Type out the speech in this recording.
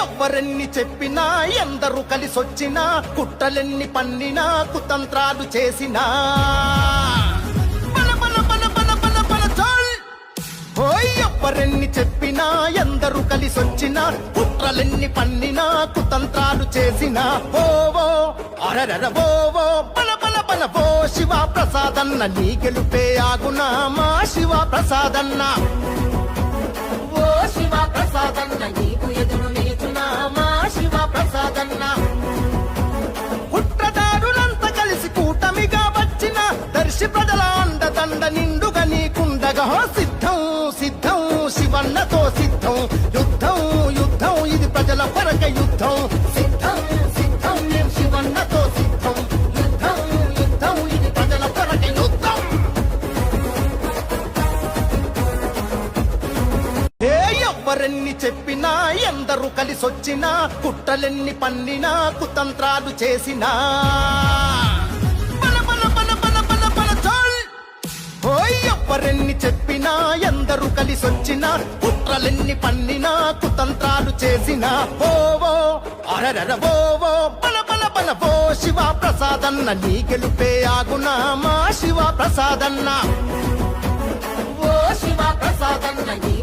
ఎవ్వరెన్ని చెప్పినా ఎందరు కలిసొచ్చినా కుట్రలెన్ని పన్నినా కుతంత్రాలు చేసినా బల బల బల బల బల బల చల్ ఓయ్ ఎవ్వరెన్ని చెప్పినా ఎందరు కలిసొచ్చినా కుట్రలెన్ని పన్నినా కుతంత్రాలు చేసినా ఓవో అరరర ఓవో బల బల బల ఓ శివ ప్రసాదన్న నీ గెలుపే ఆగునా మా శివ ప్రసాదన్న ఓ శివ ప్రసాదన్న నీకు ఎదురు నిలుచున్నా మా శివ ప్రసాదన్న కుట్రదారులంతా కలిసి కూటమిగా వచ్చిన దర్శి ప్రజల అండదండ నిండుగా నీకుండగా సిద్ధం సిద్ధం శివన్నతో సిద్ధం యుద్ధం యుద్ధం ఇది ప్రజల కొరక యుద్ధం సిద్ధం సిద్ధం మేం శివన్నతో సిద్ధం యుద్ధం యుద్ధం ఇది ప్రజల కొరక యుద్ధం ఎవ్వరెన్ని చెప్పినా ఎందరు కలిసొచ్చినా కుట్రలెన్ని పన్నినా కుతంత్రాలు చేసినా బల బల బల బల బల బల చల్ ఓయ్ ఎవ్వరెన్ని చెప్పినా ఎందరు కలిసొచ్చినా కుట్రలెన్ని పన్నినా కుతంత్రాలు చేసినా ఓవో అరరర ఓవో బల బల బల ఓ శివ ప్రసాదన్న నీ గెలుపే ఆగునా మా శివ ప్రసాదన్న ఓ శివ ప్రసాదన్న నీ